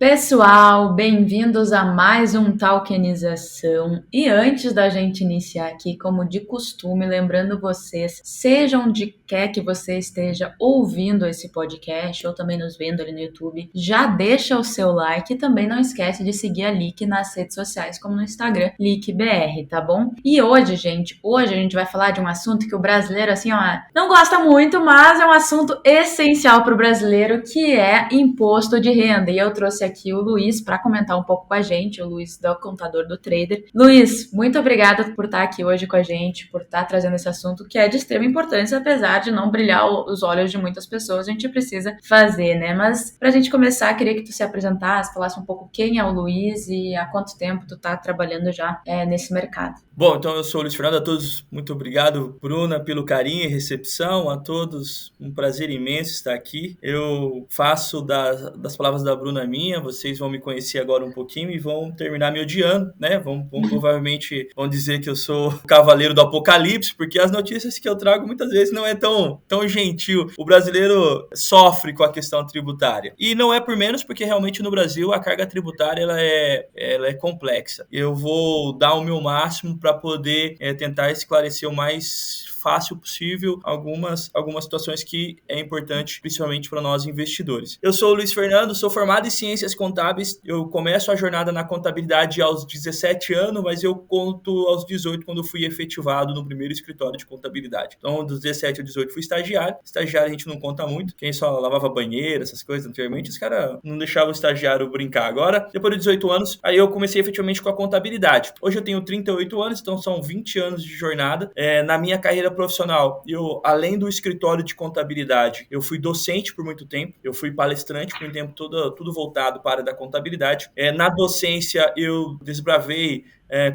Pessoal, bem-vindos a mais um Talkenização. E antes da gente iniciar aqui, como de costume, lembrando vocês, seja onde quer que você esteja ouvindo esse podcast ou também nos vendo ali no YouTube, já deixa o seu like e também não esquece de seguir a Lick nas redes sociais, como no Instagram, LickBR, tá bom? E hoje a gente vai falar de um assunto que o brasileiro, assim, ó, não gosta muito, mas é um assunto essencial para o brasileiro, que é imposto de renda. E eu trouxe aqui o Luiz para comentar um pouco com a gente, o Luiz do Contador do Trader. Luiz, muito obrigada por estar aqui hoje com a gente, por estar trazendo esse assunto que é de extrema importância, apesar de não brilhar os olhos de muitas pessoas, a gente precisa fazer, né? Mas para a gente começar, queria que tu se apresentasse, falasse um pouco quem é o Luiz e há quanto tempo tu está trabalhando já nesse mercado. Bom, então eu sou o Luiz Fernando, a todos muito obrigado, Bruna, pelo carinho e recepção, a todos um prazer imenso estar aqui. Eu faço das palavras da Bruna minha, vocês vão me conhecer agora um pouquinho e vão terminar me odiando, né? Provavelmente vão dizer que eu sou o cavaleiro do apocalipse, porque as notícias que eu trago muitas vezes não é tão gentil. O brasileiro sofre com a questão tributária. E não é por menos, porque realmente no Brasil a carga tributária ela é complexa. Eu vou dar o meu máximo para poder tentar esclarecer o mais fácil possível algumas situações que é importante, principalmente para nós investidores. Eu sou o Luiz Fernando, sou formado em Ciências Contábeis, eu começo a jornada na contabilidade aos 17 anos, mas eu conto aos 18 quando fui efetivado no primeiro escritório de contabilidade. Então, dos 17 aos 18 fui estagiário. Estagiário a gente não conta muito, quem só lavava banheiro, essas coisas anteriormente, os caras não deixavam o estagiário brincar. Agora, depois de 18 anos, aí eu comecei efetivamente com a contabilidade. Hoje eu tenho 38 anos, então são 20 anos de jornada. Na minha carreira profissional, eu, além do escritório de contabilidade, eu fui docente por muito tempo, eu fui palestrante por um tempo tudo voltado para a área da contabilidade. Na docência, eu desbravei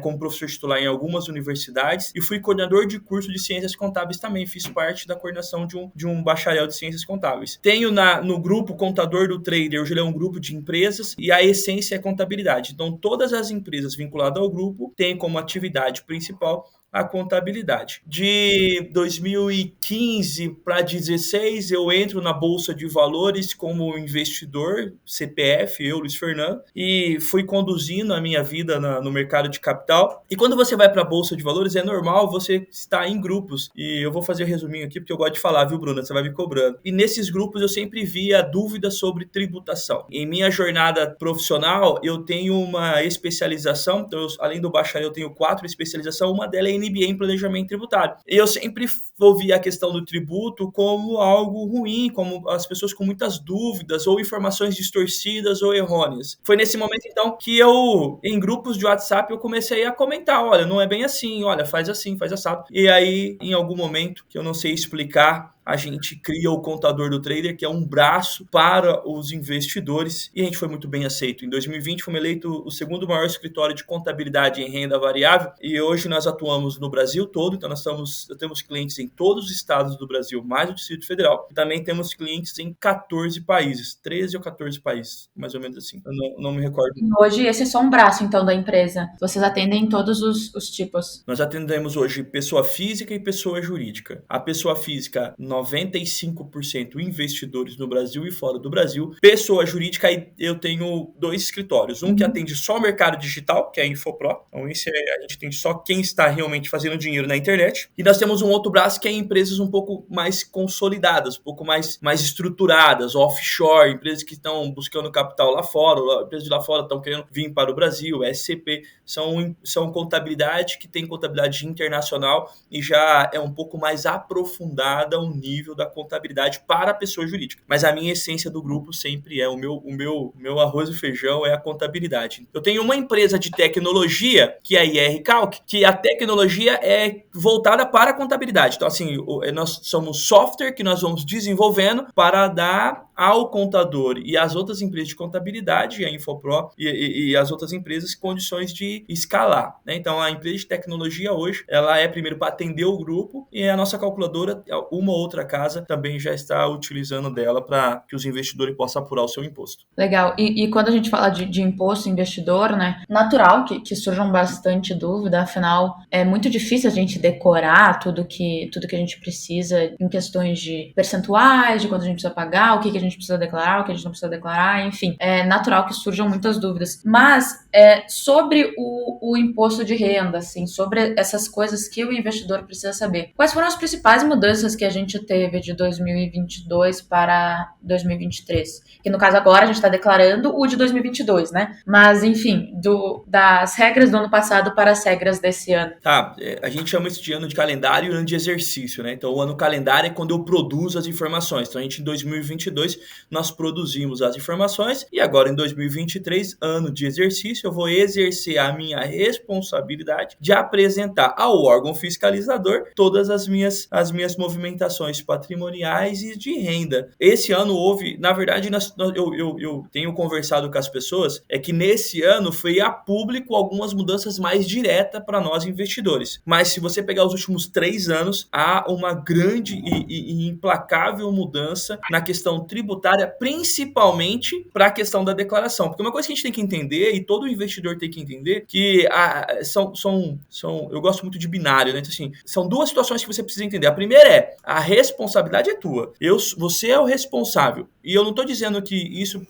como professor titular em algumas universidades e fui coordenador de curso de ciências contábeis também, fiz parte da coordenação de um bacharel de ciências contábeis. Tenho no grupo Contador do Trader, hoje ele é um grupo de empresas e a essência é contabilidade. Então, todas as empresas vinculadas ao grupo têm como atividade principal a contabilidade. De 2015 para 2016, eu entro na Bolsa de Valores como investidor, CPF, eu, Luiz Fernando, e fui conduzindo a minha vida no mercado de capital. E quando você vai para a Bolsa de Valores, é normal você estar em grupos. E eu vou fazer um resuminho aqui, porque eu gosto de falar, viu, Bruna? Você vai me cobrando. E nesses grupos eu sempre via dúvidas sobre tributação. Em minha jornada profissional, eu tenho uma especialização, então além do bacharel, eu tenho 4 especializações, uma delas é MBA em planejamento tributário. E eu sempre ouvi a questão do tributo como algo ruim, como as pessoas com muitas dúvidas ou informações distorcidas ou errôneas. Foi nesse momento, então, que eu, em grupos de WhatsApp, eu comecei a comentar, olha, não é bem assim, olha, faz assim, faz assado. E aí, em algum momento, que eu não sei explicar, a gente cria o Contador do Trader, que é um braço para os investidores, e a gente foi muito bem aceito. Em 2020, fomos eleito o segundo maior escritório de contabilidade em renda variável, e hoje nós atuamos no Brasil todo, então nós temos clientes em todos os estados do Brasil, mais o Distrito Federal, e também temos clientes em 14 países, 13 ou 14 países, mais ou menos assim, eu não me recordo. Hoje esse é só um braço, então, da empresa. Vocês atendem todos os tipos. Nós atendemos hoje pessoa física e pessoa jurídica. A pessoa física, 95% investidores no Brasil e fora do Brasil. Pessoa jurídica, aí eu tenho 2 escritórios. Um que atende só o mercado digital, que é a Infopro. Então, a gente atende só quem está realmente fazendo dinheiro na internet. E nós temos um outro braço que é empresas um pouco mais consolidadas, um pouco mais estruturadas, offshore, empresas que estão buscando capital lá fora, empresas de lá fora estão querendo vir para o Brasil, SCP. São contabilidade que tem contabilidade internacional e já é um pouco mais aprofundada o nível da contabilidade para a pessoa jurídica. Mas a minha essência do grupo sempre é o meu arroz e feijão é a contabilidade. Eu tenho uma empresa de tecnologia, que é a IR Calc, que a tecnologia é voltada para a contabilidade. Então, assim, nós somos software que nós vamos desenvolvendo para dar ao contador e às outras empresas de contabilidade, a Infopro e as outras empresas, condições de escalar, né? Então, a empresa de tecnologia hoje, ela é primeiro para atender o grupo e a nossa calculadora, uma ou outra casa também já está utilizando dela para que os investidores possam apurar o seu imposto. Legal. E quando a gente fala de imposto investidor, né? Natural que surjam bastante dúvida, afinal, é muito difícil a gente decorar tudo que a gente precisa em questões de percentuais, de quanto a gente precisa pagar, o que a gente precisa declarar, o que a gente não precisa declarar, enfim. É natural que surjam muitas dúvidas. Mas, sobre o imposto de renda, assim, sobre essas coisas que o investidor precisa saber. Quais foram as principais mudanças que a gente teve de 2022 para 2023? Que no caso agora a gente está declarando o de 2022, né? Mas, enfim, das regras do ano passado para as regras desse ano. Tá, a gente chama isso de ano de calendário e ano de exercício, né? Então, o ano calendário é quando eu produzo as informações. Então, em 2022, nós produzimos as informações e agora, em 2023, ano de exercício, eu vou exercer a minha responsabilidade de apresentar ao órgão fiscalizador todas as minhas movimentações patrimoniais e de renda. Esse ano houve, na verdade, eu tenho conversado com as pessoas, é que nesse ano foi a público algumas mudanças mais diretas para nós investidores. Mas se você pegar os últimos 3 anos, há uma grande e implacável mudança na questão tributária, principalmente para a questão da declaração. Porque uma coisa que a gente tem que entender, e todo investidor tem que entender, que eu gosto muito de binário, né? Então, assim, são duas situações que você precisa entender. A primeira é, a responsabilidade é tua. Você é o responsável. E eu não estou dizendo que isso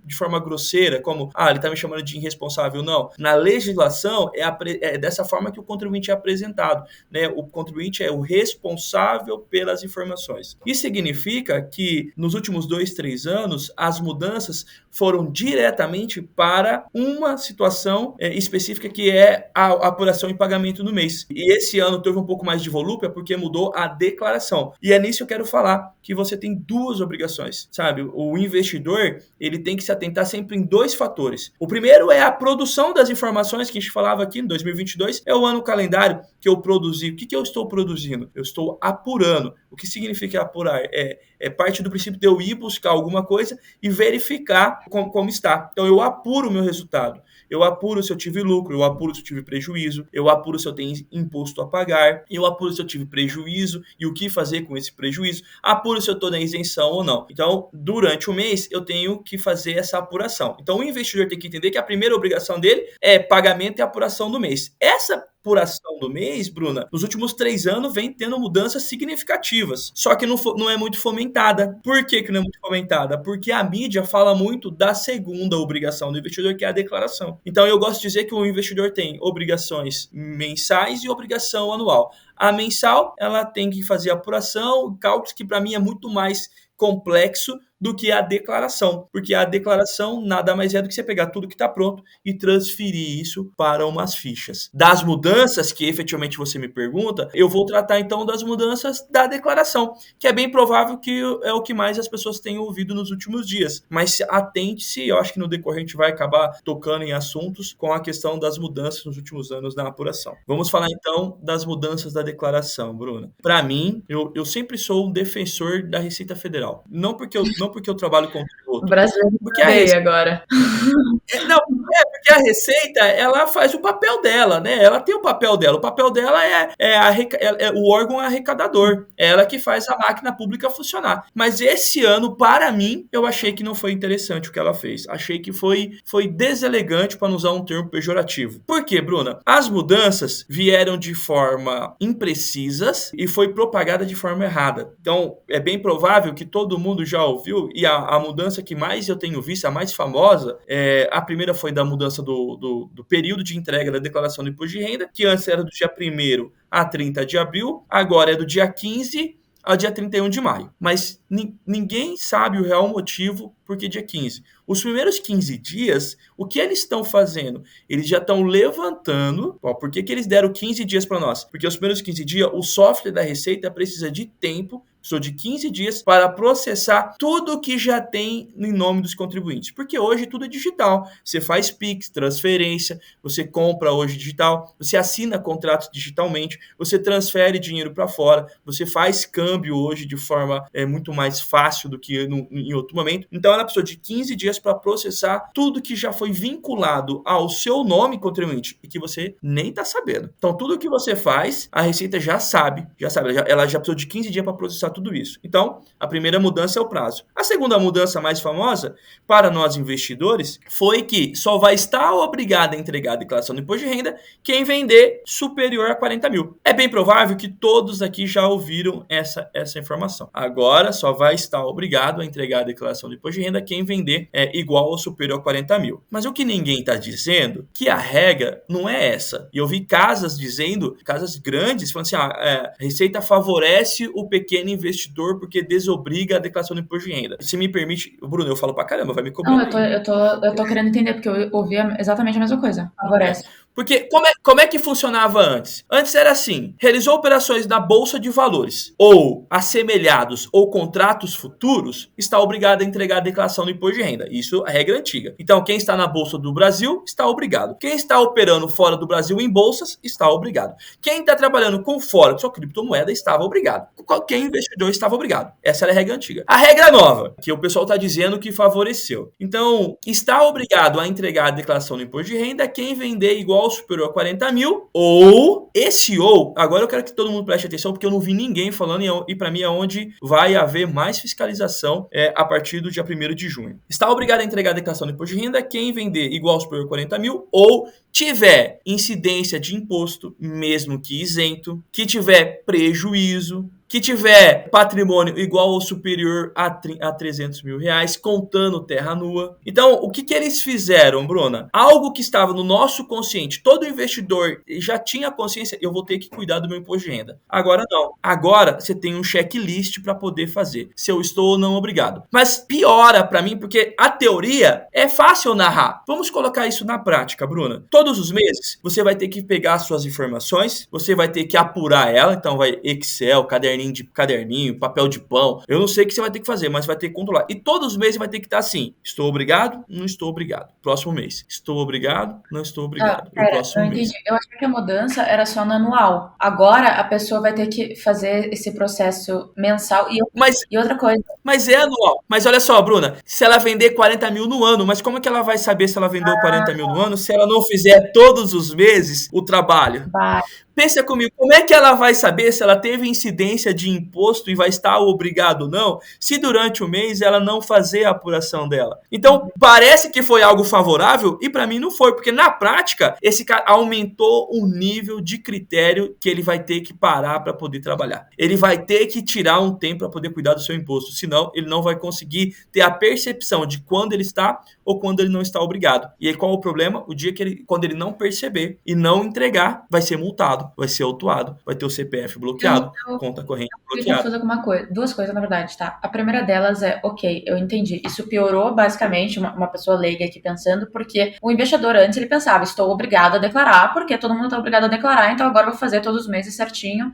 de forma grosseira, como, ele está me chamando de irresponsável, não. Na legislação, é dessa forma que o contribuinte é apresentado, né? O contribuinte é o responsável pelas informações. Isso significa que nos últimos 2, 3 anos, as mudanças foram diretamente para uma situação específica, que é a apuração e pagamento no mês. E esse ano teve um pouco mais de volúpia porque mudou a declaração. E é nisso que eu quero falar, que você tem 2 obrigações, sabe? O investidor, ele tem que se atentar sempre em 2 fatores. O primeiro é a produção das informações, que a gente falava aqui em 2022, é o ano calendário que eu produzi. O que eu estou produzindo? Eu estou apurando. O que significa apurar? É parte do princípio de eu ir buscar alguma coisa e verificar como está. Então, eu apuro o meu resultado. Eu apuro se eu tive lucro, eu apuro se eu tive prejuízo, eu apuro se eu tenho imposto a pagar, eu apuro se eu tive prejuízo e o que fazer com esse prejuízo, apuro se eu estou na isenção ou não. Então, durante o mês, eu tenho que fazer essa apuração. Então, o investidor tem que entender que a primeira obrigação dele é pagamento e apuração do mês. Essa apuração do mês, Bruna, nos últimos 3 anos vem tendo mudanças significativas, só que não é muito fomentada. Por que não é muito fomentada? Porque a mídia fala muito da segunda obrigação do investidor, que é a declaração. Então, eu gosto de dizer que o investidor tem obrigações mensais e obrigação anual. A mensal, ela tem que fazer apuração, cálculos, que para mim é muito mais complexo do que a declaração, porque a declaração nada mais é do que você pegar tudo que está pronto e transferir isso para umas fichas. Das mudanças que efetivamente você me pergunta, eu vou tratar então das mudanças da declaração, que é bem provável que é o que mais as pessoas têm ouvido nos últimos dias. Mas atente-se, eu acho que no decorrer a gente vai acabar tocando em assuntos com a questão das mudanças nos últimos anos na apuração. Vamos falar então das mudanças da declaração, Bruna. Para mim, eu sempre sou um defensor da Receita Federal. Não porque eu trabalho com o brasileiro porque a Receita agora. Porque a Receita, ela faz o papel dela, né? Ela tem o papel dela. O papel dela é o órgão arrecadador. É ela que faz a máquina pública funcionar. Mas esse ano, para mim, eu achei que não foi interessante o que ela fez. Achei que foi deselegante, para não usar um termo pejorativo. Por quê, Bruna? As mudanças vieram de forma imprecisas e foi propagada de forma errada. Então, é bem provável que todo mundo já ouviu, e a mudança que mais eu tenho visto, a mais famosa, a primeira foi da mudança do período de entrega da declaração do imposto de renda, que antes era do dia 1º a 30 de abril, agora é do dia 15 ao dia 31 de maio. Mas ninguém sabe o real motivo por que dia 15. Os primeiros 15 dias, o que eles estão fazendo? Eles já estão levantando. Por que eles deram 15 dias para nós? Porque os primeiros 15 dias, o software da Receita precisa de tempo, precisou de 15 dias para processar tudo que já tem em nome dos contribuintes. Porque hoje tudo é digital. Você faz Pix, transferência, você compra hoje digital, você assina contratos digitalmente, você transfere dinheiro para fora, você faz câmbio hoje de forma muito mais fácil do que em outro momento. Então ela precisou de 15 dias para processar tudo que já foi vinculado ao seu nome contribuinte e que você nem está sabendo. Então tudo que você faz, a Receita já sabe. Ela já precisou de 15 dias para processar ajustar tudo isso. Então, a primeira mudança é o prazo. A segunda mudança mais famosa para nós investidores foi que só vai estar obrigado a entregar a declaração do imposto de renda quem vender superior a 40 mil. É bem provável que todos aqui já ouviram essa informação. Agora só vai estar obrigado a entregar a declaração do imposto de renda quem vender igual ou superior a 40 mil. Mas o que ninguém está dizendo que a regra não é essa. E eu vi casas grandes, falando assim, a Receita favorece o pequeno investidor porque desobriga a declaração do imposto de renda. Se me permite, Bruno, eu falo pra caramba, vai me cobrar. Não, eu tô querendo entender, porque eu ouvi exatamente a mesma coisa. Favorece. Porque como é que funcionava antes? Antes era assim, realizou operações na Bolsa de Valores ou assemelhados ou contratos futuros, está obrigado a entregar a declaração do imposto de renda. Isso é a regra antiga. Então, quem está na Bolsa do Brasil está obrigado. Quem está operando fora do Brasil em bolsas está obrigado. Quem está trabalhando com fora de sua criptomoeda estava obrigado. Qualquer investidor estava obrigado. Essa era a regra antiga. A regra nova, que o pessoal está dizendo que favoreceu. Então, está obrigado a entregar a declaração do imposto de renda quem vender igual ou superior a 40 mil, agora eu quero que todo mundo preste atenção, porque eu não vi ninguém falando, e para mim é onde vai haver mais fiscalização a partir do dia 1º de junho. Está obrigado a entregar a declaração do imposto de renda quem vender igual ou superior a 40 mil, ou tiver incidência de imposto, mesmo que isento, que tiver prejuízo, que tiver patrimônio igual ou superior a 300 mil reais, contando terra nua. Então, o que eles fizeram, Bruna? Algo que estava no nosso consciente, todo investidor já tinha consciência, eu vou ter que cuidar do meu imposto de renda. Agora não. Agora você tem um checklist para poder fazer, se eu estou ou não obrigado. Mas piora para mim, porque a teoria é fácil narrar. Vamos colocar isso na prática, Bruna. Todos os meses, você vai ter que pegar suas informações, você vai ter que apurar ela, então vai Excel, caderninho, papel de pão. Eu não sei o que você vai ter que fazer, mas vai ter que controlar. E todos os meses vai ter que estar assim: estou obrigado, não estou obrigado. Próximo mês. Estou obrigado, não estou obrigado. Eu entendi. Eu achei que a mudança era só no anual. Agora a pessoa vai ter que fazer esse processo mensal. E outra coisa. Mas é anual. Mas olha só, Bruna, se ela vender 40 mil no ano, mas como é que ela vai saber se ela vendeu 40 mil no ano se ela não fizer todos os meses o trabalho? Pensa comigo, como é que ela vai saber se ela teve incidência de imposto e vai estar obrigado ou não, se durante o mês ela não fazer a apuração dela? Então, parece que foi algo favorável e para mim não foi, porque na prática, esse cara aumentou o nível de critério que ele vai ter que parar para poder trabalhar. Ele vai ter que tirar um tempo para poder cuidar do seu imposto, senão ele não vai conseguir ter a percepção de quando ele está ou quando ele não está obrigado. E aí qual é o problema? O dia que quando ele não perceber e não entregar, vai ser multado, vai ser autuado, vai ter o CPF bloqueado, conta corrente bloqueada. Eu fazer duas coisas, na verdade, tá? A primeira delas é, ok, eu entendi. Isso piorou, basicamente, uma pessoa leiga aqui pensando, porque o investidor antes, ele pensava, estou obrigado a declarar, porque todo mundo está obrigado a declarar, então agora eu vou fazer todos os meses certinho,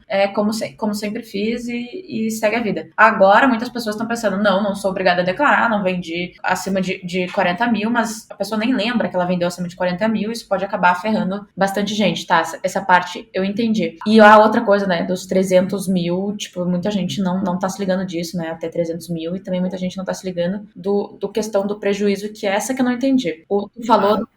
como sempre fiz e segue a vida. Agora, muitas pessoas estão pensando, não sou obrigada a declarar, não vendi acima de 40 mil, mas a pessoa nem lembra que ela vendeu acima de 40 mil, isso pode acabar ferrando bastante gente, tá? Essa parte eu entendi. E a outra coisa, né, dos 300 mil, tipo, muita gente não tá se ligando disso, né, até 300 mil, e também muita gente não tá se ligando do questão do prejuízo, que é essa que eu não entendi. Tu falou do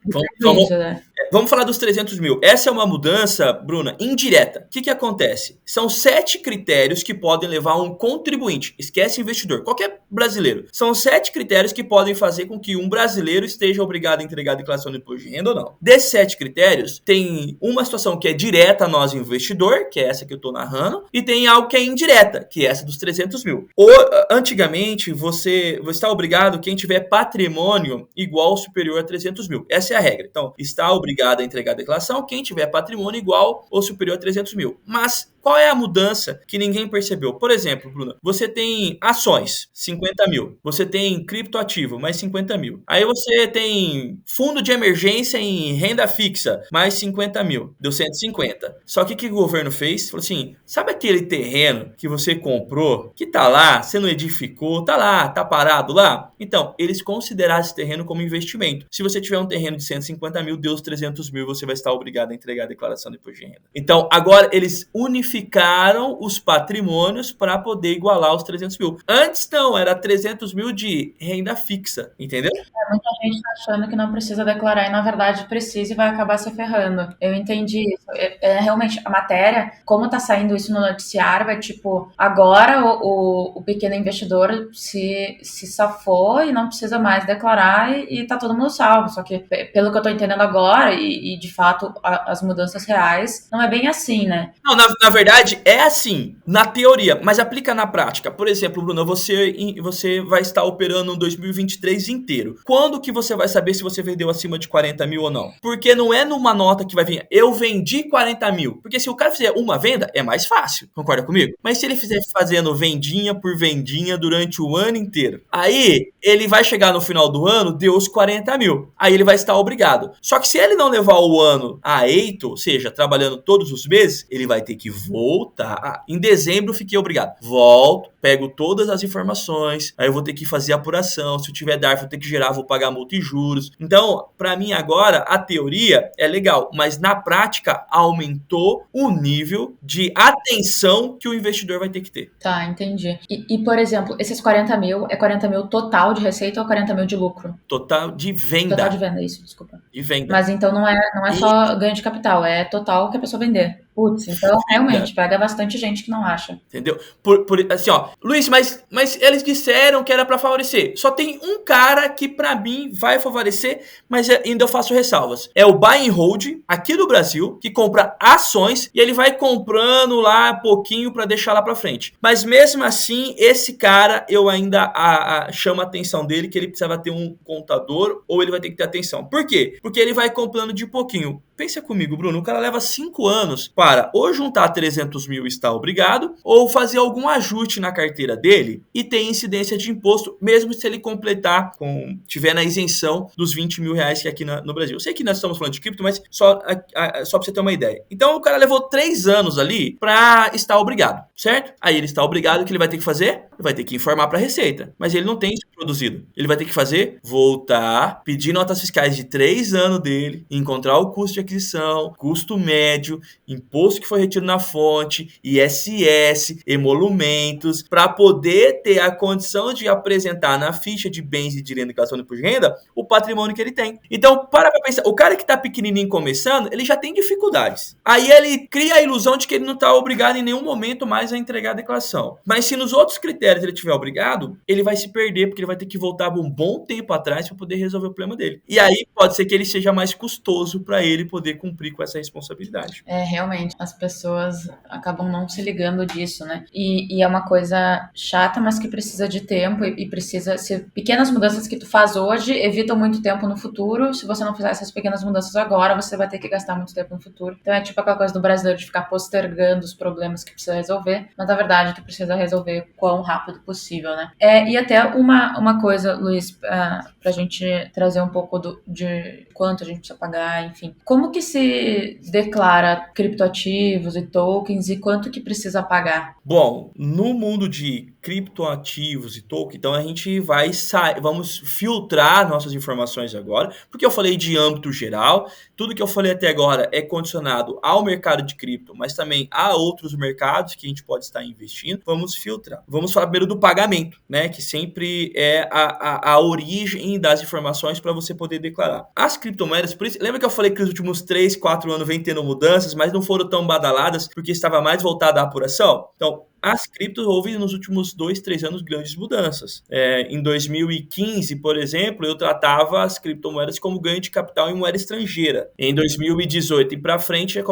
prejuízo, né? Vamos falar dos 300 mil. Essa é uma mudança, Bruna, indireta. O que acontece? São 7 critérios que podem levar um contribuinte, esquece investidor, qualquer brasileiro. São 7 critérios que podem fazer com que um brasileiro esteja obrigado a entregar a declaração do imposto de renda ou não. Desses 7 critérios, tem uma situação que é direta a nós, investidor, que é essa que eu estou narrando, e tem algo que é indireta, que é essa dos 300 mil. Antigamente, você está obrigado quem tiver patrimônio igual ou superior a 300 mil. Essa é a regra. Então, está obrigado a entregar a declaração quem tiver patrimônio igual ou superior a 300 mil. Mas qual é a mudança que ninguém percebeu? Por exemplo, Bruna, você tem ações, 50 mil. Você tem criptoativo, mais 50 mil. Aí você tem fundo de emergência em renda fixa, mais 50 mil. Deu 150. Só que o que o governo fez? Falou assim, sabe aquele terreno que você comprou, que tá lá, você não edificou, tá lá, tá parado lá? Então, eles consideraram esse terreno como investimento. Se você tiver um terreno de 150 mil, deu os 300 300 mil, você vai estar obrigado a entregar a declaração de imposto de renda. Então, agora eles unificaram os patrimônios para poder igualar os 300 mil. Antes não, era 300 mil de renda fixa, entendeu? Muita gente tá achando que não precisa declarar e, na verdade, precisa e vai acabar se ferrando. Eu entendi isso. Realmente, a matéria, como tá saindo isso no noticiário, é tipo, agora o pequeno investidor se safou e não precisa mais declarar e tá todo mundo salvo. Só que, pelo que eu tô entendendo agora, e de fato, as mudanças reais, não é bem assim, né? Não, na verdade, é assim, na teoria, mas aplica na prática. Por exemplo, Bruno, você vai estar operando um 2023 inteiro. Quando que você vai saber se você vendeu acima de 40 mil ou não? Porque não é numa nota que vai vir, eu vendi 40 mil. Porque se o cara fizer uma venda, é mais fácil, concorda comigo? Mas se ele fizer fazendo vendinha por vendinha durante o ano inteiro, aí ele vai chegar no final do ano, deu os 40 mil. Aí ele vai estar obrigado. Só que se ele não levar o ano a eito, ou seja, trabalhando todos os meses, ele vai ter que voltar. Em dezembro, fiquei obrigado. Volto, pego todas as informações, aí eu vou ter que fazer apuração. Se eu tiver DARF, vou ter que gerar, vou pagar multa e juros. Então, para mim agora, a teoria é legal, mas na prática aumentou o nível de atenção que o investidor vai ter que ter. Tá, entendi. Por exemplo, esses 40 mil, é 40 mil total de receita ou 40 mil de lucro? Total de venda. Total de venda, isso, desculpa. De venda. Mas então não é só ganho de capital, é total que a pessoa vender. Putz, então realmente pega bastante gente que não acha. Entendeu? Assim, ó, Luiz, mas eles disseram que era pra favorecer. Só tem um cara que pra mim vai favorecer, mas ainda eu faço ressalvas. É o buy and hold aqui do Brasil, que compra ações e ele vai comprando lá pouquinho pra deixar lá pra frente. Mas mesmo assim, esse cara eu ainda chamo a atenção dele que ele precisava ter um contador ou ele vai ter que ter atenção. Por quê? Porque ele vai comprando de pouquinho. Pensa comigo, Bruno, o cara leva 5 anos para ou juntar 300 mil e estar obrigado, ou fazer algum ajuste na carteira dele e ter incidência de imposto, mesmo se ele completar, tiver na isenção dos 20 mil reais que é aqui no Brasil. Eu sei que nós estamos falando de cripto, mas só para você ter uma ideia. Então o cara levou 3 anos ali para estar obrigado, certo? Aí ele está obrigado, o que ele vai ter que fazer? Ele vai ter que informar para a Receita, mas ele não tem isso produzido. Ele vai ter que fazer? Voltar, pedir notas fiscais de 3 anos dele, encontrar o custo de aquisição, custo médio, imposto que foi retido na fonte, ISS, emolumentos, para poder ter a condição de apresentar na ficha de bens e de renda e declaração de imposto de renda o patrimônio que ele tem. Então, para pensar, o cara que está pequenininho começando, ele já tem dificuldades. Aí ele cria a ilusão de que ele não está obrigado em nenhum momento mais a entregar a declaração. Mas se nos outros critérios ele tiver obrigado, ele vai se perder, porque ele vai ter que voltar um bom tempo atrás para poder resolver o problema dele. E aí pode ser que ele seja mais custoso para ele poder cumprir com essa responsabilidade. Realmente, as pessoas acabam não se ligando disso, né? E é uma coisa chata, mas que precisa de tempo e precisa ser pequenas mudanças que tu faz hoje evitam muito tempo no futuro. Se você não fizer essas pequenas mudanças agora, você vai ter que gastar muito tempo no futuro. Então é tipo aquela coisa do brasileiro de ficar postergando os problemas que precisa resolver, mas na verdade tu precisa resolver o quão rápido possível, né? E até uma coisa, Luiz, pra gente trazer um pouco de quanto a gente precisa pagar, enfim. Como que se declara criptoativos e tokens e quanto que precisa pagar? Bom, no mundo de criptoativos e token, então a gente vamos filtrar nossas informações agora, porque eu falei de âmbito geral, tudo que eu falei até agora é condicionado ao mercado de cripto, mas também a outros mercados que a gente pode estar investindo. Vamos filtrar. Vamos falar primeiro do pagamento, né, que sempre é a origem das informações para você poder declarar. As criptomoedas, por isso, lembra que eu falei que nos últimos 3, 4 anos vem tendo mudanças, mas não foram tão badaladas porque estava mais voltada à apuração? Então, as criptos houve nos últimos 2, 3 anos grandes mudanças. Em 2015, por exemplo, eu tratava as criptomoedas como ganho de capital em moeda estrangeira. Em 2018 e para frente,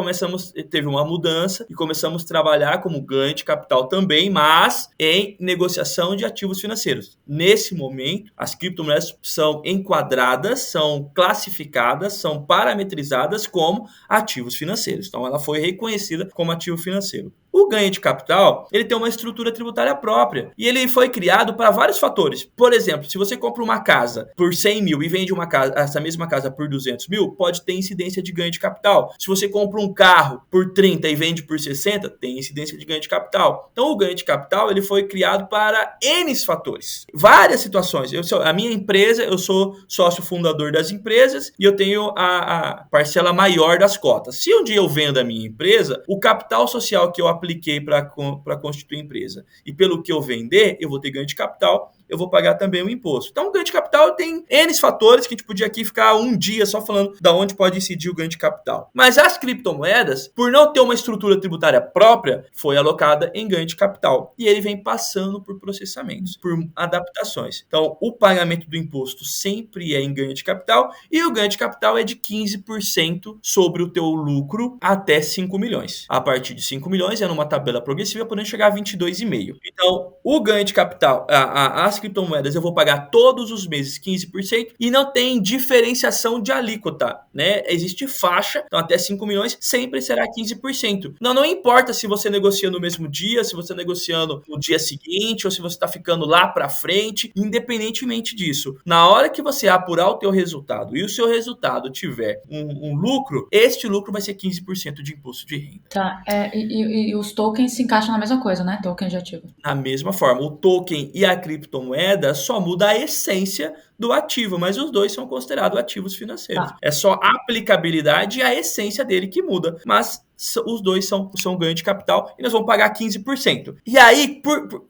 teve uma mudança e começamos a trabalhar como ganho de capital também, mas em negociação de ativos financeiros. Nesse momento, as criptomoedas são enquadradas, são classificadas, são parametrizadas como ativos financeiros. Então, ela foi reconhecida como ativo financeiro. O ganho de capital, ele tem uma estrutura tributária própria e ele foi criado para vários fatores. Por exemplo, se você compra uma casa por 100 mil e vende essa mesma casa por 200 mil, pode ter incidência de ganho de capital. Se você compra um carro por 30 e vende por 60, tem incidência de ganho de capital. Então, o ganho de capital, ele foi criado para N fatores. Várias situações. A minha empresa, eu sou sócio fundador das empresas e eu tenho a parcela maior das cotas. Se um dia eu vendo a minha empresa, o capital social que eu apliquei para constituir a empresa e pelo que eu vender, eu vou ter ganho de capital, eu vou pagar também o imposto. Então, o ganho de capital tem N fatores que a gente podia aqui ficar um dia só falando da onde pode incidir o ganho de capital. Mas as criptomoedas, por não ter uma estrutura tributária própria, foi alocada em ganho de capital. E ele vem passando por processamentos, por adaptações. Então, o pagamento do imposto sempre é em ganho de capital e o ganho de capital é de 15% sobre o teu lucro até 5 milhões. A partir de 5 milhões é numa tabela progressiva, podendo chegar a 22,5%. Então, o ganho de capital, as criptomoedas, eu vou pagar todos os meses 15% e não tem diferenciação de alíquota, né? Existe faixa, então até 5 milhões sempre será 15%. Não importa se você negocia no mesmo dia, se você negociando no dia seguinte ou se você está ficando lá para frente, independentemente disso. Na hora que você apurar o teu resultado e o seu resultado tiver um lucro, este lucro vai ser 15% de imposto de renda. Tá, e os tokens se encaixam na mesma coisa, né? Token de ativo. Da mesma forma, o token e a criptomoeda só muda a essência do ativo, mas os dois são considerados ativos financeiros. É só a aplicabilidade e a essência dele que muda, mas os dois são ganho de capital e nós vamos pagar 15%. E aí,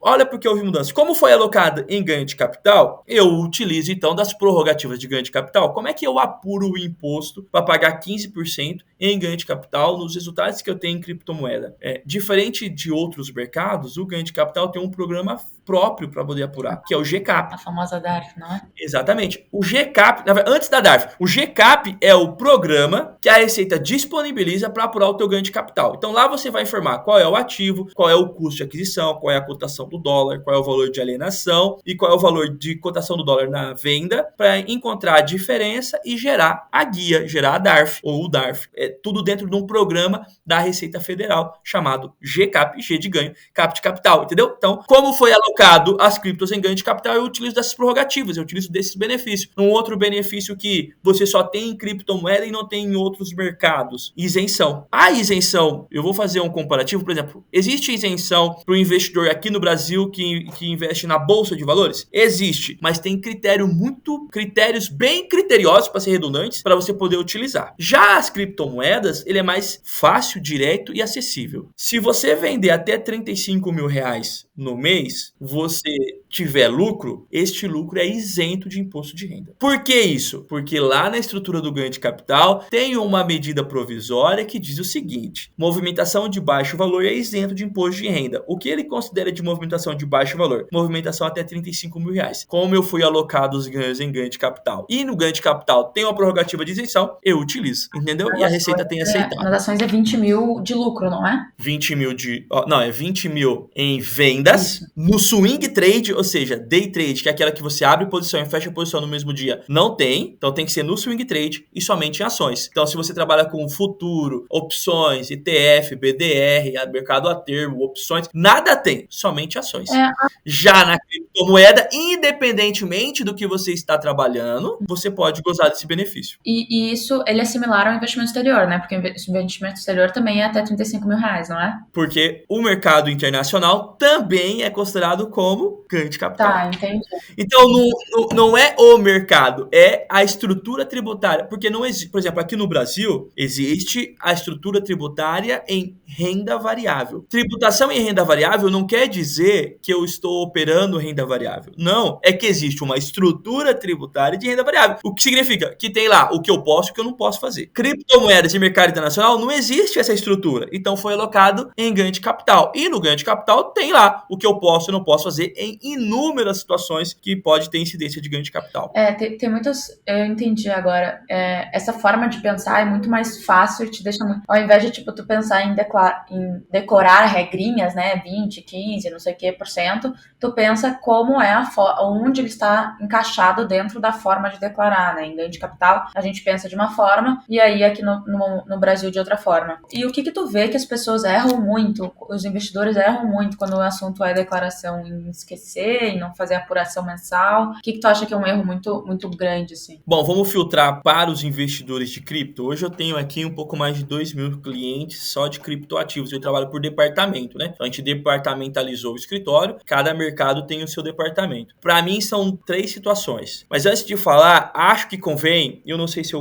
olha porque houve mudança. Como foi alocado em ganho de capital, eu utilizo então das prerrogativas de ganho de capital. Como é que eu apuro o imposto para pagar 15% em ganho de capital nos resultados que eu tenho em criptomoeda? Diferente de outros mercados, o ganho de capital tem um programa próprio para poder apurar, que é o GCAP. A famosa DARF, não é? Exatamente. O GCAP, antes da DARF, o GCAP é o programa que a Receita disponibiliza para apurar o teu ganho de capital. Então lá você vai informar qual é o ativo, qual é o custo de aquisição, qual é a cotação do dólar, qual é o valor de alienação e qual é o valor de cotação do dólar na venda para encontrar a diferença e gerar a guia, gerar a DARF ou o DARF. É tudo dentro de um programa da Receita Federal chamado GCAP, G de ganho, CAP de capital, entendeu? Então, como foi alocado as criptos em ganho de capital, eu utilizo dessas prerrogativas, eu utilizo desses benefícios. Um outro benefício que você só tem em criptomoeda e não tem em outros mercados, isenção. A isenção, eu vou fazer um comparativo, por exemplo, existe isenção para o investidor aqui no Brasil que investe na Bolsa de Valores? Existe, mas tem critérios bem criteriosos, para ser redundantes, para você poder utilizar. Já as criptomoedas, ele é mais fácil, direto e acessível. Se você vender até 35 mil reais no mês, você tiver lucro, este lucro é isento de imposto de renda. Por que isso? Porque lá na estrutura do ganho de capital tem uma medida provisória que diz o seguinte: movimentação de baixo valor é isento de imposto de renda. O que ele considera de movimentação de baixo valor? Movimentação até 35 mil reais. Como eu fui alocado os ganhos em ganho de capital e no ganho de capital tem uma prerrogativa de isenção, eu utilizo, entendeu? E a Receita tem aceitado. Nas ações é 20 mil de lucro, não é? 20 mil é 20 mil em vendas. No swing trade, ou seja, day trade, que é aquela que você abre posição e fecha posição no mesmo dia, não tem. Então tem que ser no swing trade e somente em ações. Então se você trabalha com futuro, opções, ETF, BDR, mercado a termo, opções, nada tem, somente ações. Já na criptomoeda, independentemente do que você está trabalhando, você pode gozar desse benefício. E isso, ele é similar ao investimento exterior, né? Porque o investimento exterior também é até 35 mil reais, não é? Porque o mercado internacional também é considerado como ganho de capital. Tá, entendi. Então, não é o mercado, é a estrutura tributária. Porque não existe, por exemplo, aqui no Brasil, existe a estrutura tributária em renda variável. Tributação em renda variável não quer dizer que eu estou operando renda variável. Não, é que existe uma estrutura tributária de renda variável. O que significa que tem lá o que eu posso e o que eu não posso fazer. Criptomoedas e mercado internacional não existe essa estrutura. Então, foi alocado em ganho de capital. E no ganho de capital tem lá o que eu posso e não posso fazer em inúmeras situações que pode ter incidência de ganho de capital. Tem muitas... Eu entendi agora. Essa forma de pensar é muito mais fácil e te deixa muito... Ao invés de, tu pensar em decorar regrinhas, né? 20, 15, não sei o que, %, tu pensa como é onde ele está encaixado dentro da forma de declarar, né? Em ganho de capital, a gente pensa de uma forma, e aí aqui no Brasil de outra forma. E o que tu vê que as pessoas erram muito, os investidores erram muito quando o assunto é declaração, em esquecer, em não fazer apuração mensal? O que tu acha que é um erro muito, muito grande, assim? Bom, vamos filtrar para os investidores de cripto. Hoje eu tenho aqui um pouco mais de 2.000 clientes só de criptoativos. Eu trabalho por departamento, né? Então a gente departamentalizou o escritório, cada mercado tem o seu departamento. Para mim são 3 situações. Mas antes de falar, acho que convém, eu não sei se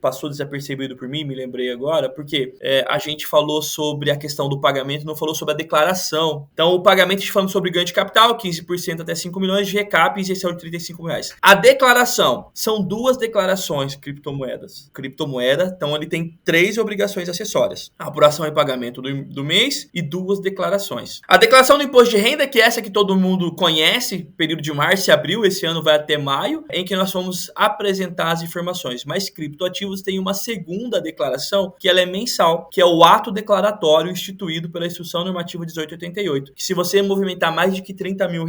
passou desapercebido por mim, me lembrei agora, porque a gente falou sobre a questão do pagamento, não falou sobre a declaração. Então o pagamento, a gente falando sobre ganho de capital, 15% até 5 milhões de recap, isenção de R$35. A declaração, são 2 declarações criptomoedas. Criptomoeda, então ele tem 3 obrigações acessórias. A apuração e pagamento do mês e 2 declarações. A declaração do imposto de renda, que é essa que todo mundo conhece, período de março e abril, esse ano vai até maio, em que nós vamos apresentar as informações. Mas criptoativos tem uma segunda declaração, que ela é mensal, que é o ato declaratório instituído pela Instrução Normativa 1888, que se você movimentar mais de que R$30 mil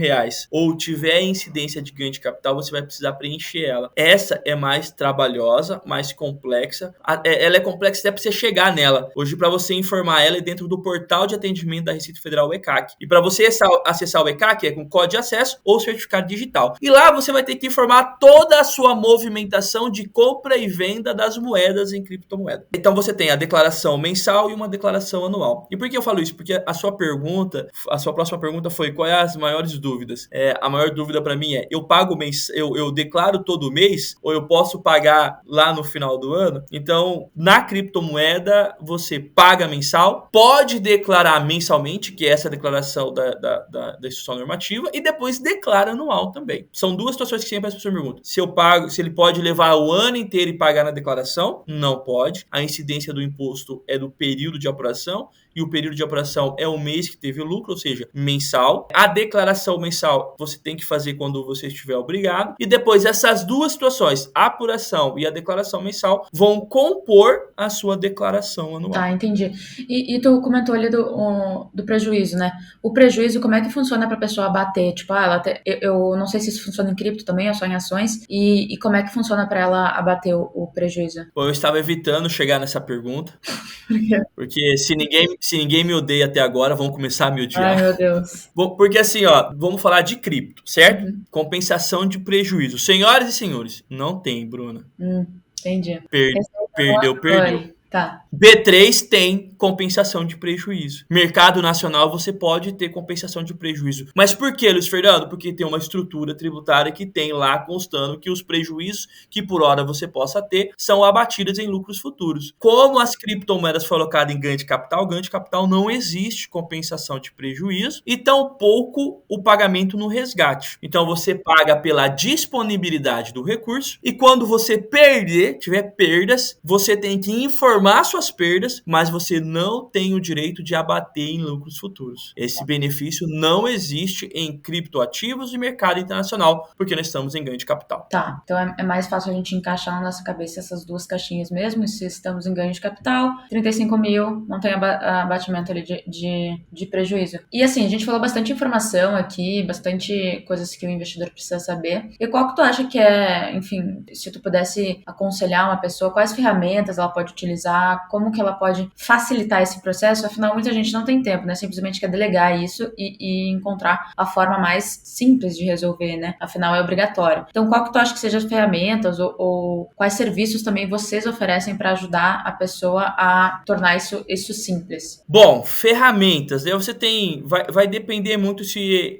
ou tiver incidência de ganho de capital, você vai precisar preencher ela. Essa é mais trabalhosa, mais complexa. Ela é complexa até para você chegar nela. Hoje, para você informar ela, é dentro do portal de atendimento da Receita Federal, o ECAC. E para você acessar o ECAC, é com código de acesso ou certificado digital. E lá você vai ter que informar toda a sua movimentação de compra e venda das moedas em criptomoeda. Então você tem a declaração mensal e uma declaração anual. E por que eu falo isso? Porque a sua próxima pergunta foi: quais as maiores dúvidas? A maior dúvida para mim é: eu declaro todo mês ou eu posso pagar lá no final do ano? Então, na criptomoeda, você paga mensal, pode declarar mensalmente, que é essa declaração da instituição normativa, e depois declara anual também. São 2 situações que sempre as pessoas perguntam: se ele pode levar o ano inteiro e pagar na declaração? Não pode. A incidência do imposto é do período de apuração, e o período de apuração é o mês que teve o lucro, ou seja, mensal. A declaração mensal você tem que fazer quando você estiver obrigado. E depois essas 2 situações, a apuração e a declaração mensal, vão compor a sua declaração anual. Tá, entendi. E tu comentou ali do prejuízo, né? O prejuízo, como é que funciona para a pessoa abater? Tipo, eu não sei se isso funciona em cripto também ou só em ações. E como é que funciona para ela abater o prejuízo? Bom, eu estava evitando chegar nessa pergunta. Porque se ninguém me odeia até agora, vão começar a me odiar. Ai, meu Deus. Bom, porque assim, vamos falar de cripto, certo? Uhum. Compensação de prejuízo. Senhoras e senhores, não tem, Bruna. Entendi. Perdeu. Tá. B3 tem compensação de prejuízo. Mercado nacional você pode ter compensação de prejuízo. Mas por que, Luiz Fernando? Porque tem uma estrutura tributária que tem lá constando que os prejuízos que por hora você possa ter são abatidos em lucros futuros. Como as criptomoedas foram colocadas em ganho de capital não existe compensação de prejuízo e tampouco o pagamento no resgate. Então você paga pela disponibilidade do recurso e quando você tiver perdas, você tem que informar suas perdas, mas você não tem o direito de abater em lucros futuros. Esse benefício não existe em criptoativos e mercado internacional, porque nós estamos em ganho de capital. Tá, então é mais fácil a gente encaixar na nossa cabeça essas 2 caixinhas mesmo, se estamos em ganho de capital, 35 mil, não tem abatimento ali de prejuízo. E assim, a gente falou bastante informação aqui, bastante coisas que o investidor precisa saber. E qual que tu acha que enfim, se tu pudesse aconselhar uma pessoa, quais ferramentas ela pode utilizar, como que ela pode facilitar esse processo? Afinal, muita gente não tem tempo, né? Simplesmente quer delegar isso e encontrar a forma mais simples de resolver, né? Afinal, é obrigatório. Então, qual que tu acha que sejam as ferramentas ou quais serviços também vocês oferecem para ajudar a pessoa a tornar isso simples? Bom, ferramentas, né? Vai depender muito se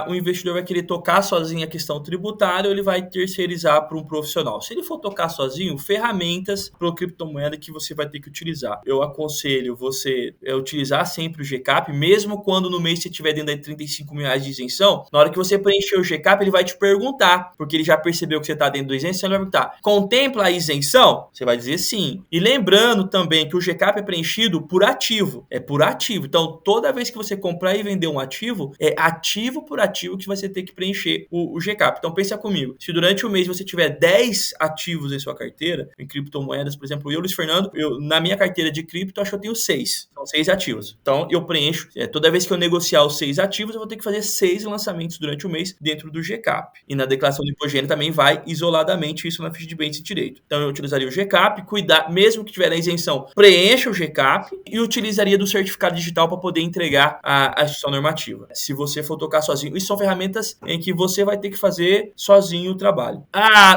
o investidor vai querer tocar sozinho a questão tributária ou ele vai terceirizar para um profissional. Se ele for tocar sozinho, ferramentas para criptomoeda que você vai ter que utilizar. Eu aconselho você utilizar sempre o GCAP, mesmo quando no mês você estiver dentro de R$35 mil de isenção, na hora que você preencher o GCAP, ele vai te perguntar, porque ele já percebeu que você está dentro do isenção, ele vai perguntar: contempla a isenção? Você vai dizer sim. E lembrando também que o GCAP é preenchido por ativo. É por ativo. Então, toda vez que você comprar e vender um ativo, é ativo por ativo que você tem que preencher o GCAP. Então, pensa comigo. Se durante o mês você tiver 10 ativos em sua carteira, em criptomoedas, por exemplo, Luiz Fernando, na minha carteira de cripto, acho que eu tenho 6. São 6 ativos. Então, eu preencho, toda vez que eu negociar os 6 ativos, eu vou ter que fazer 6 lançamentos durante o mês dentro do GCAP. E na declaração do imposto de renda também vai isoladamente isso na ficha de bens e direito. Então, eu utilizaria o GCAP, cuidar, mesmo que tiver na isenção, preencha o GCAP e utilizaria do certificado digital para poder entregar a instituição normativa. Se você for tocar sozinho, isso são ferramentas em que você vai ter que fazer sozinho o trabalho.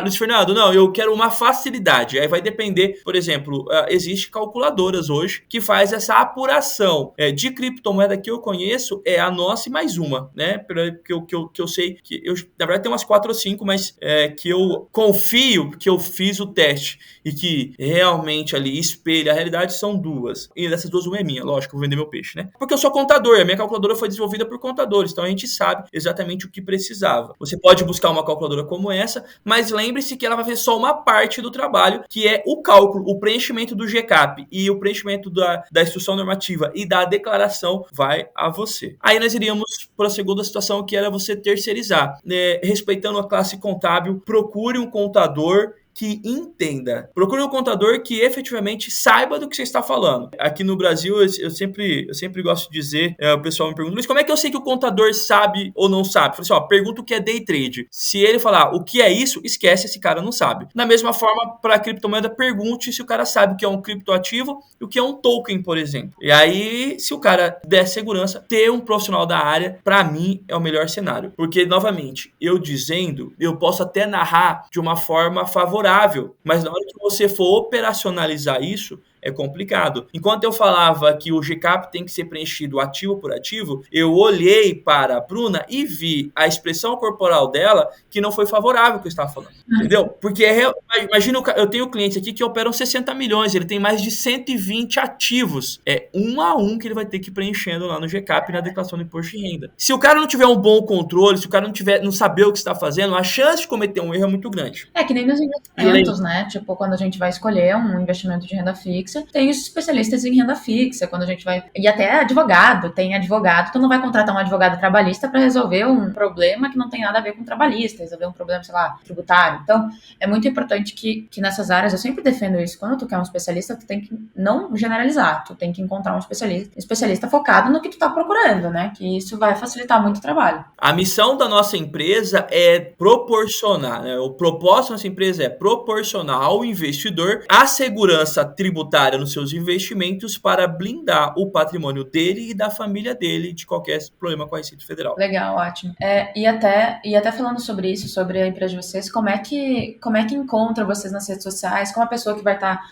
Luiz Fernando, não, eu quero uma facilidade. Aí vai depender, por exemplo, existe calculadoras hoje que faz essa apuração de criptomoeda que eu conheço, é a nossa e mais uma, né? Que eu sei que na verdade tem umas 4 ou 5, mas que eu confio que eu fiz o teste e que realmente ali espelha a realidade, são 2. E dessas 2, uma é minha, lógico, eu vou vender meu peixe, né? Porque eu sou contador, a minha calculadora foi desenvolvida por contadores, então a gente sabe exatamente o que precisava. Você pode buscar uma calculadora como essa, mas lembre-se que ela vai fazer só uma parte do trabalho, que é o cálculo, o preenchimento do GCAP e o preenchimento da instrução normativa e da declaração vai a você. Aí nós iríamos para a segunda situação, que era você terceirizar. Respeitando a classe contábil, procure um contador que entenda. Procure um contador que efetivamente saiba do que você está falando. Aqui no Brasil, eu sempre gosto de dizer, o pessoal me pergunta, Luiz, como é que eu sei que o contador sabe ou não sabe? Eu falei assim, pergunta o que é day trade. Se ele falar o que é isso, esquece, esse cara não sabe. Da mesma forma, para a criptomoeda, pergunte se o cara sabe o que é um criptoativo e o que é um token, por exemplo. E aí, se o cara der segurança, ter um profissional da área, para mim, é o melhor cenário. Porque, novamente, eu dizendo, eu posso até narrar de uma forma favorável, mas na hora que você for operacionalizar isso, é complicado. Enquanto eu falava que o GCAP tem que ser preenchido ativo por ativo, eu olhei para a Bruna e vi a expressão corporal dela que não foi favorável ao que eu estava falando. Entendeu? Porque imagina, eu tenho clientes aqui que operam 60 milhões, ele tem mais de 120 ativos. É um a um que ele vai ter que ir preenchendo lá no GCAP na declaração do imposto de renda. Se o cara não tiver um bom controle, se o cara não saber o que está fazendo, a chance de cometer um erro é muito grande. É que nem nos investimentos, né? Tipo, quando a gente vai escolher um investimento de renda fixa, tem os especialistas em renda fixa, quando a gente vai... E até advogado, tem advogado, tu não vai contratar um advogado trabalhista para resolver um problema que não tem nada a ver com trabalhista, resolver um problema, sei lá, tributário. Então, é muito importante que nessas áreas, eu sempre defendo isso, quando tu quer um especialista, tu tem que não generalizar, tu tem que encontrar um especialista focado no que tu tá procurando, né? Que isso vai facilitar muito o trabalho. A missão da nossa empresa é proporcionar, né? O propósito da nossa empresa é proporcionar ao investidor a segurança tributária nos seus investimentos para blindar o patrimônio dele e da família dele de qualquer problema com a Receita Federal. Legal, ótimo. E até falando sobre isso, sobre a empresa de vocês, como é que encontra vocês nas redes sociais? Como a pessoa que vai estar,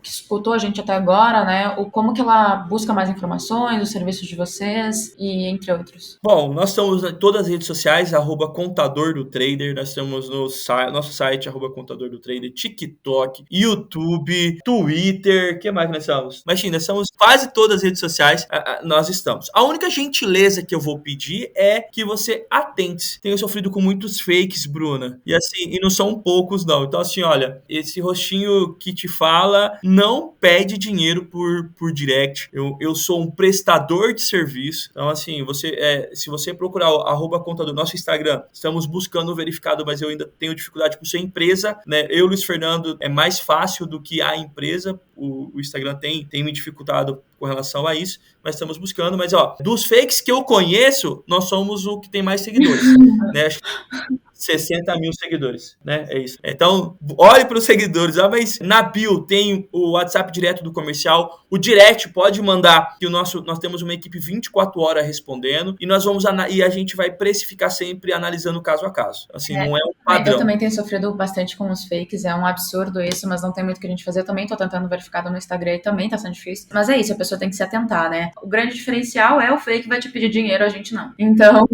que escutou a gente até agora, né? Como que ela busca mais informações, os serviços de vocês e entre outros? Bom, nós estamos em todas as redes sociais, @contador do trader, nós estamos no nosso site, @contador do trader, TikTok, YouTube, Twitter, o que mais que nós estamos? Imagina, nós estamos quase todas as redes sociais, nós estamos. A única gentileza que eu vou pedir é que você atente. Tenho sofrido com muitos fakes, Bruna, e assim, e não são poucos não. Então assim, olha, esse rostinho que te fala não pede dinheiro por direct. Eu sou um prestador de serviço. Então assim, se você procurar o @contador, nosso Instagram, estamos buscando o verificado, mas eu ainda tenho dificuldade por ser empresa, né? Eu, Luiz Fernando, é mais fácil do que a empresa. O Instagram tem me dificultado com relação a isso, mas estamos buscando. Mas, dos fakes que eu conheço, nós somos o que tem mais seguidores, né? Acho que 60 mil seguidores, né? É isso. Então, olhe para os seguidores. Mas na bio tem o WhatsApp direto do comercial. O direct pode mandar, que nós temos uma equipe 24 horas respondendo e e a gente vai precificar sempre analisando caso a caso. Assim, não é um padrão. Eu também tenho sofrido bastante com os fakes, é um absurdo isso, mas não tem muito o que a gente fazer. Eu também tô tentando verificado no Instagram e também tá sendo difícil. Mas é isso, a pessoa tem que se atentar, né? O grande diferencial é o fake vai te pedir dinheiro, a gente não. Então...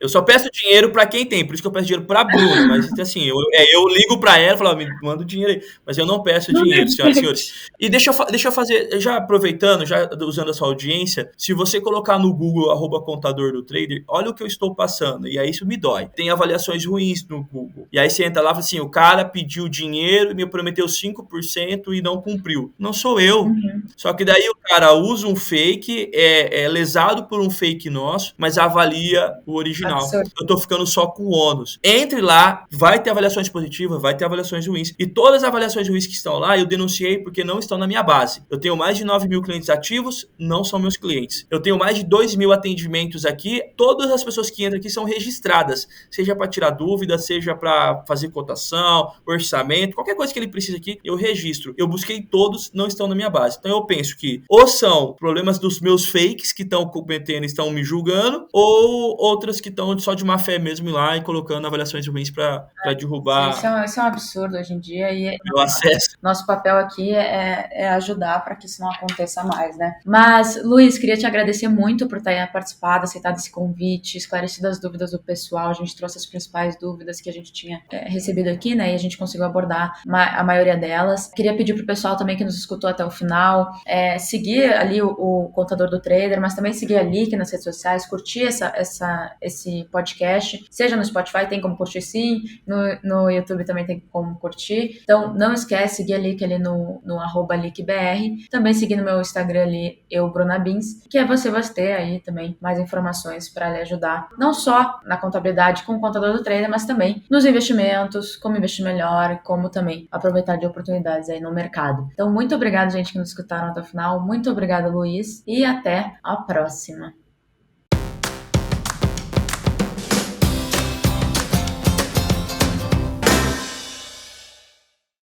Eu só peço dinheiro para quem tem, por isso que eu peço dinheiro pra Bruna, mas assim, eu ligo pra ela e falo, me manda o dinheiro aí, mas eu não peço dinheiro, senhoras e senhores. E deixa eu fazer, já aproveitando, já usando a sua audiência, se você colocar no Google @contador do trader, olha o que eu estou passando, e aí isso me dói. Tem avaliações ruins no Google, e aí você entra lá e fala assim, o cara pediu dinheiro e me prometeu 5% e não cumpriu. Não sou eu. Só que daí o cara usa um fake, é lesado por um fake nosso, mas avalia o original. Eu tô ficando só com ônus. Entre lá, vai ter avaliações positivas, vai ter avaliações ruins. E todas as avaliações ruins que estão lá, eu denunciei porque não estão na minha base. Eu tenho mais de 9 mil clientes ativos, não são meus clientes. Eu tenho mais de 2 mil atendimentos aqui, todas as pessoas que entram aqui são registradas, seja para tirar dúvida, seja para fazer cotação, orçamento, qualquer coisa que ele precise aqui, eu registro. Eu busquei todos, não estão na minha base. Então eu penso que ou são problemas dos meus fakes que estão cometendo, estão me julgando, ou outras que estão só de má fé mesmo ir lá e colocando avaliações ruins para derrubar. Isso é um absurdo hoje em dia e meu acesso. nosso papel aqui é ajudar para que isso não aconteça mais, né? Mas, Luiz, queria te agradecer muito por ter participado, aceitado esse convite, esclarecido as dúvidas do pessoal. A gente trouxe as principais dúvidas que a gente tinha recebido aqui, né? E a gente conseguiu abordar a maioria delas. Queria pedir pro pessoal também que nos escutou até o final, seguir ali o Contador do Trader, mas também seguir a Lick nas redes sociais, curtir esse podcast, seja no Spotify, tem como curtir sim, no YouTube também tem como curtir. Então, não esquece, seguir a Lick ali no @LickBR. Também seguir no meu Instagram ali, Bruna Bins, que você vai ter aí também mais informações para lhe ajudar, não só na contabilidade com o Contador do Trader, mas também nos investimentos, como investir melhor, como também aproveitar de oportunidades aí no mercado. Então, muito obrigado, gente, que nos escutaram até o final. Muito obrigada, Luiz, e até a próxima.